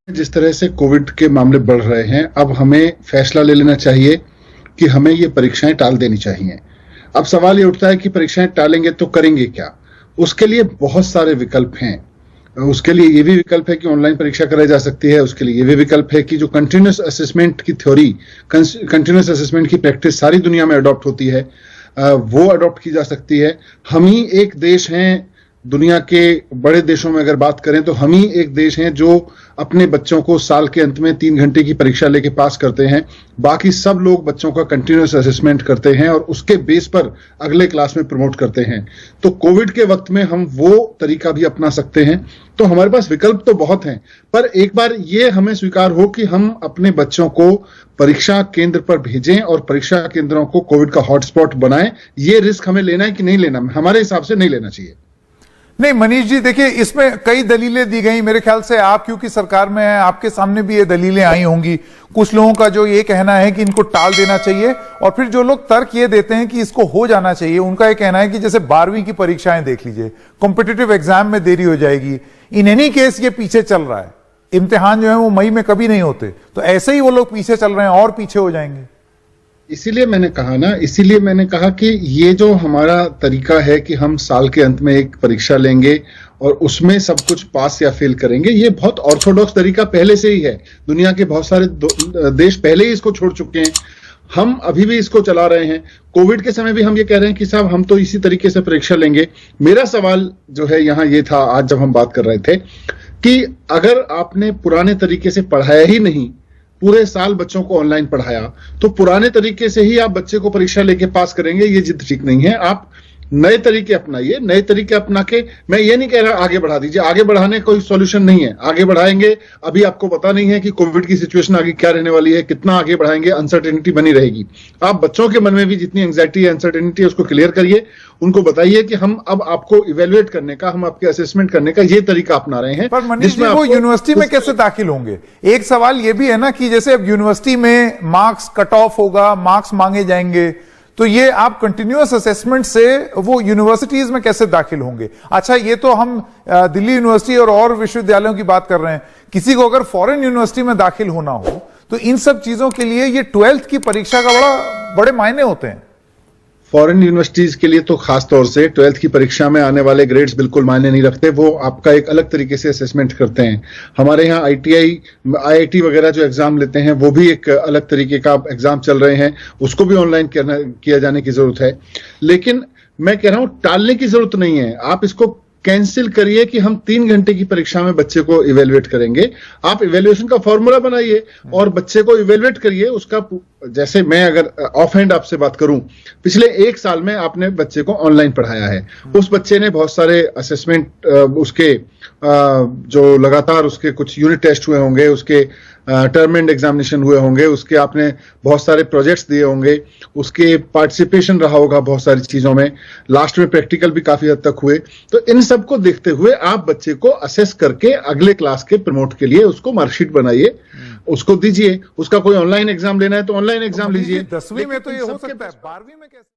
जिस तरह से कोविड के मामले बढ़ रहे हैं, अब हमें फैसला ले लेना चाहिए कि हमें ये परीक्षाएं टाल देनी चाहिए। अब सवाल ये उठता है कि परीक्षाएं टालेंगे तो करेंगे क्या? उसके लिए बहुत सारे विकल्प हैं। उसके लिए ये भी विकल्प है कि ऑनलाइन परीक्षा कराई जा सकती है। उसके लिए ये भी विकल्प है कि जो कंटिन्यूस असेसमेंट की थ्योरी, कंटिन्यूस असेसमेंट की प्रैक्टिस सारी दुनिया में अडॉप्ट होती है, वो अडॉप्ट की जा सकती है। हम ही एक देश हैं, दुनिया के बड़े देशों में अगर बात करें तो हम ही एक देश हैं जो अपने बच्चों को साल के अंत में 3 घंटे की परीक्षा लेके पास करते हैं। बाकी सब लोग बच्चों का कंटिन्यूस असेसमेंट करते हैं और उसके बेस पर अगले क्लास में प्रमोट करते हैं। तो कोविड के वक्त में हम वो तरीका भी अपना सकते हैं। तो हमारे पास विकल्प तो बहुत हैं, पर एक बार ये हमें स्वीकार हो कि हम अपने बच्चों को परीक्षा केंद्र पर भेजें और परीक्षा केंद्रों को कोविड का हॉटस्पॉट बनाएं। ये रिस्क हमें लेना है कि नहीं लेना? हमारे हिसाब से नहीं लेना चाहिए। नहीं मनीष जी, देखिए इसमें कई दलीलें दी गई। मेरे ख्याल से आप क्योंकि सरकार में हैं, आपके सामने भी ये दलीलें आई होंगी। कुछ लोगों का जो ये कहना है कि इनको टाल देना चाहिए, और फिर जो लोग तर्क ये देते हैं कि इसको हो जाना चाहिए, उनका ये कहना है कि जैसे 12वीं की परीक्षाएं देख लीजिए, कॉम्पिटिटिव एग्जाम में देरी हो जाएगी। इन एनी केस ये पीछे चल रहा है, इम्तिहान जो है वो मई में कभी नहीं होते, तो ऐसे ही वो लोग पीछे चल रहे हैं और पीछे हो जाएंगे। इसीलिए मैंने कहा कि ये जो हमारा तरीका है कि हम साल के अंत में एक परीक्षा लेंगे और उसमें सब कुछ पास या फेल करेंगे, ये बहुत ऑर्थोडॉक्स तरीका पहले से ही है। दुनिया के बहुत सारे देश पहले ही इसको छोड़ चुके हैं। हम अभी भी इसको चला रहे हैं। कोविड के समय भी हम ये कह रहे हैं कि साहब हम तो इसी तरीके से परीक्षा लेंगे। मेरा सवाल जो है यहाँ ये था, आज जब हम बात कर रहे थे, कि अगर आपने पुराने तरीके से पढ़ाया ही नहीं, पूरे साल बच्चों को ऑनलाइन पढ़ाया, तो पुराने तरीके से ही आप बच्चे को परीक्षा लेके पास करेंगे, ये जिद ठीक नहीं है। आप नए तरीके अपनाइए। नए तरीके अपना के, मैं ये नहीं कह रहा आगे बढ़ा दीजिए, आगे बढ़ाने कोई सॉल्यूशन नहीं है। आगे बढ़ाएंगे, अभी आपको पता नहीं है कि कोविड की सिचुएशन आगे क्या रहने वाली है, कितना आगे बढ़ाएंगे, अनसर्टेनिटी बनी रहेगी। आप बच्चों के मन में भी जितनी एंग्जाइटी है, अनसर्टेनिटी है, उसको क्लियर करिए। उनको बताइए कि हम अब आपको इवेल्युएट करने का, हम आपके असेसमेंट करने का ये तरीका अपना रहे हैं। पर मनीष जी, वो यूनिवर्सिटी में कैसे दाखिल होंगे? एक सवाल ये भी है ना कि जैसे अब यूनिवर्सिटी में मार्क्स कट ऑफ होगा, मार्क्स मांगे जाएंगे, तो ये आप कंटिन्यूअस असेसमेंट से वो यूनिवर्सिटीज में कैसे दाखिल होंगे? अच्छा, ये तो हम दिल्ली यूनिवर्सिटी और विश्वविद्यालयों की बात कर रहे हैं। किसी को अगर फॉरेन यूनिवर्सिटी में दाखिल होना हो तो इन सब चीजों के लिए ये 12th की परीक्षा का बड़े मायने होते हैं। फॉरेन यूनिवर्सिटीज के लिए तो खास तौर से 12th की परीक्षा में आने वाले ग्रेड्स बिल्कुल मायने नहीं रखते। वो आपका एक अलग तरीके से असेसमेंट करते हैं। हमारे यहाँ IIT वगैरह जो एग्जाम लेते हैं, वो भी एक अलग तरीके का एग्जाम चल रहे हैं। उसको भी ऑनलाइन किया जाने की जरूरत है। लेकिन मैं कह रहा हूं टालने की जरूरत नहीं है। आप इसको कैंसिल करिए कि हम 3 घंटे की परीक्षा में बच्चे को इवेल्युएट करेंगे। आप इवेल्युएशन का फॉर्मूला बनाइए और बच्चे को इवेल्युएट करिए। उसका, जैसे मैं अगर ऑफ हैंड आपसे बात करूं, पिछले 1 साल में आपने बच्चे को ऑनलाइन पढ़ाया है। उस बच्चे ने बहुत सारे असेसमेंट, उसके जो लगातार उसके कुछ यूनिट टेस्ट हुए होंगे, उसके टर्म एंड एग्जामिनेशन हुए होंगे, उसके आपने बहुत सारे प्रोजेक्ट्स दिए होंगे, उसके पार्टिसिपेशन रहा होगा बहुत सारी चीजों में, लास्ट में प्रैक्टिकल भी काफी हद तक हुए। तो इन सबको देखते हुए आप बच्चे को असेस करके अगले क्लास के प्रमोट के लिए उसको मार्कशीट बनाइए, उसको दीजिए। उसका कोई ऑनलाइन एग्जाम लेना है तो ऑनलाइन एग्जाम लीजिए। 10वीं में तो ये हो सकता है, 12वीं में कैसे?